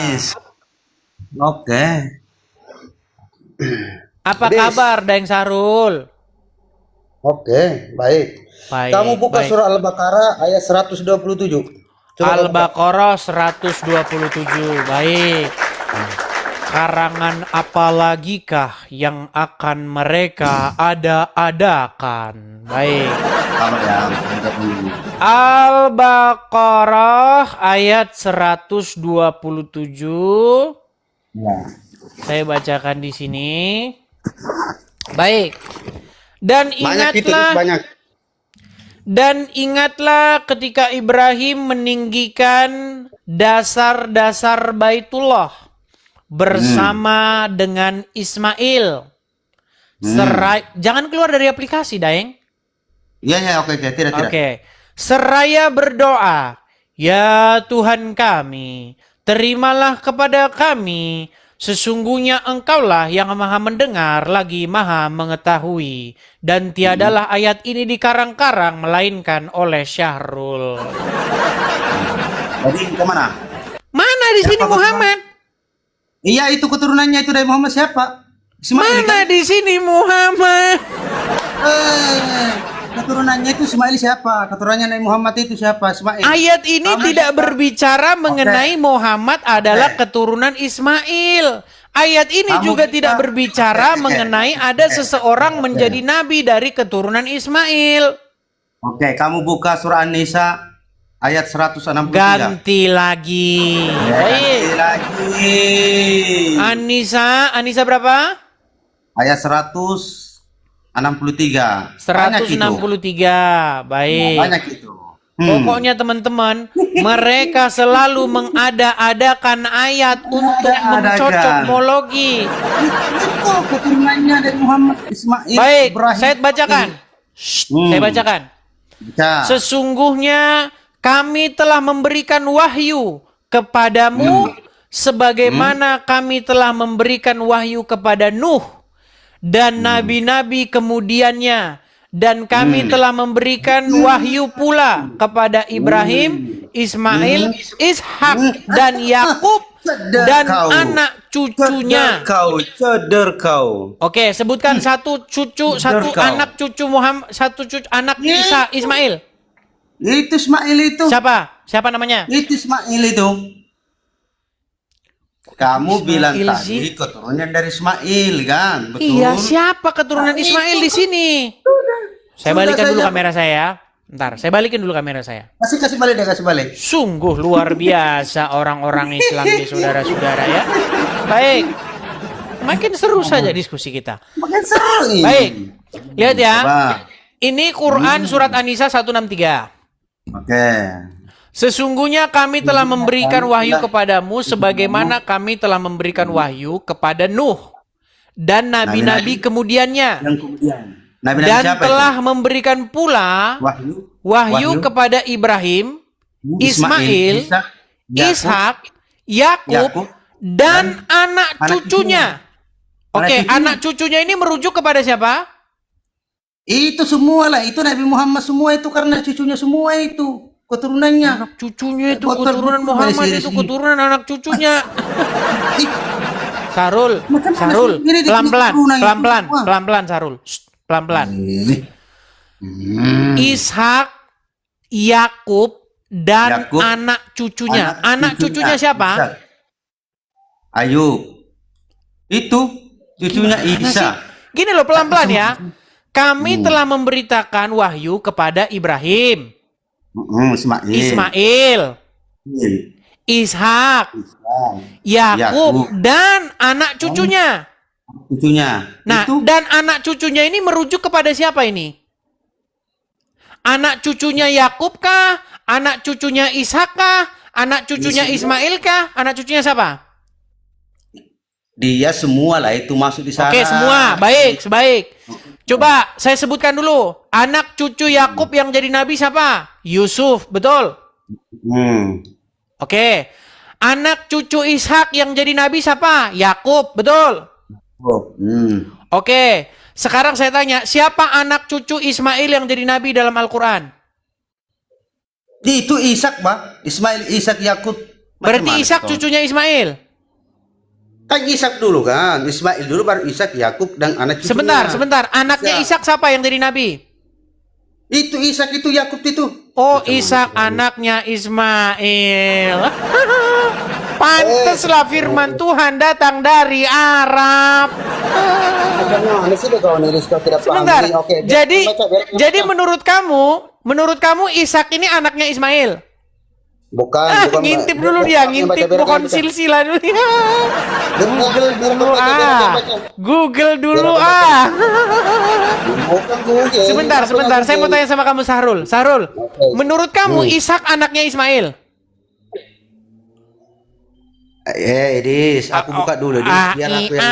Anis. Oke. Apa Des. kabar, Daeng Sarul? Oke, baik. Baik, Kamu buka baik. surah Al-Baqarah ayat 127. Coba kamu buka. Al-Baqarah 127. Baik. Karangan apalagikah yang akan mereka ada-adakan? Baik. Sama ya. Baca dulu. Al-Baqarah ayat 127. Ya. Saya bacakan di sini. Baik. Dan Banyak itu, ingatlah banyak. Dan ingatlah ketika Ibrahim meninggikan dasar-dasar Baitullah bersama dengan Ismail. Jangan keluar dari aplikasi, Daeng. Iya, ya, oke, tidak. Oke. Seraya berdoa, ya Tuhan kami, terimalah kepada kami. Sesungguhnya engkaulah yang maha mendengar lagi maha mengetahui. Dan tiadalah ayat ini dikarang-karang melainkan oleh Syahrul. Jadi kemana? Mana di sini Siapa Muhammad? Iya, itu keturunannya itu dari Muhammad siapa? Ismail Mana kan? di sini Muhammad? Keturunannya itu Ismail siapa? Keturunannya Nabi Muhammad itu siapa? Ismail. Ayat ini Kamu tidak siapa? berbicara mengenai Muhammad adalah Oke. keturunan Ismail. Ayat ini Kamu juga bisa- tidak berbicara Oke. mengenai ada seseorang menjadi nabi dari keturunan Ismail. Oke, kamu buka surah An-Nisa ayat 163. Ganti lagi. Baik. Lagi. Anissa berapa? Ayat 163. Banyak itu. 163. Baik. Banyak itu. Pokoknya teman-teman, mereka selalu mengada-adakan ayat untuk mencocokmologi. Itu keturunannya dari Muhammad Ismail. Baik, Ibrahim. saya bacakan. Saya bacakan. Baca. Sesungguhnya kami telah memberikan wahyu kepadamu sebagaimana kami telah memberikan wahyu kepada Nuh dan nabi-nabi kemudiannya. Dan kami telah memberikan wahyu pula kepada Ibrahim, Ismail, Ishak, dan Yakub dan anak cucunya. Ceder kau. Oke, sebutkan satu cucu, satu kau. anak cucu Muhammad, satu cucu anak Ismail. Itu Ismail itu. Siapa? Siapa namanya? Itu Ismail itu. Kamu bilang Ismail tadi sih? keturunan dari Ismail kan? Betul. Iya, siapa keturunan Ismail di sini? Saya Sudah balikan dulu saja. kamera saya. Ntar, saya balikin dulu kamera saya. Kasih balik deh, kasih balik. Sungguh luar biasa orang-orang Islam di saudara-saudara ya. Baik. Makin seru saja diskusi kita. Makin seru ini. Baik. Lihat ya. Coba. Ini Quran surat An-Nisa 163. Oke. Sesungguhnya kami telah memberikan wahyu kepadamu sebagaimana kami telah memberikan wahyu kepada Nuh dan nabi-nabi kemudiannya. Yang kemudian. Nabi-nabi Dan siapa telah itu? memberikan pula Wahyu. wahyu kepada Ibrahim, Ismail, Ishak, Yakub, dan anak cucunya. Oke, anak cucunya ini merujuk kepada siapa? Itu semua lah, itu Nabi Muhammad semua itu karena cucunya semua itu keturunannya. Anak cucunya itu keturunan Muhammad, itu keturunan anak cucunya. Sarul, Sarul, pelan-pelan, Sarul, pelan-pelan. Ishak, Yakub, dan Yakub, anak cucunya. Anak cucunya siapa? Ayub. Itu cucunya Isa. Gini loh, pelan-pelan ya. Kami telah memberitakan wahyu kepada Ibrahim, Ismail, Ishak, Yakub, dan anak cucunya. Nah, dan anak cucunya ini merujuk kepada siapa ini? Anak cucunya Yakub kah? Anak cucunya Ishak kah? Anak cucunya Ismail kah? Anak cucunya siapa? Dia semua lah itu masuk di sana. Oke, semua. Baik, sebaik. Coba saya sebutkan dulu. Anak cucu Yakub yang jadi nabi siapa? Yusuf, betul? Oke. Anak cucu Ishak yang jadi nabi siapa? Yakub, betul? Oke. Sekarang saya tanya, siapa anak cucu Ismail yang jadi nabi dalam Al-Quran? Itu Ishak, Pak. Ismail, Ishak, Yakub. Berarti Macam mana Ishak kau? cucunya Ismail. Kan Ishak dulu kan, Ismail dulu baru Ishak, Yakub dan anak cucunya. Sebentar. Anaknya Ishak. Ishak siapa yang jadi nabi? Itu Ishak itu Yakub itu. Oh, Macam mana Ishak kau? anaknya Ismail. Pantaslah firman Tuhan datang dari Arab. Macam mana sih deh kau nih Rizka tidak paham Sebentar. ini? Oke, Jadi biar kita jadi baca. menurut kamu Ishak ini anaknya Ismail? Bukan, Ngintip biar- dulu biar- dia, biar ngintip baca, biar pohon baca. silsilah dulu. Google Dulu Google dulu Biar baca. Bukan Google. Sebentar. Saya mau tanya sama kamu Sahrul. Oke. Menurut kamu Ishak anaknya Ismail? Edis, aku buka dulu, Edis. Biar aku yang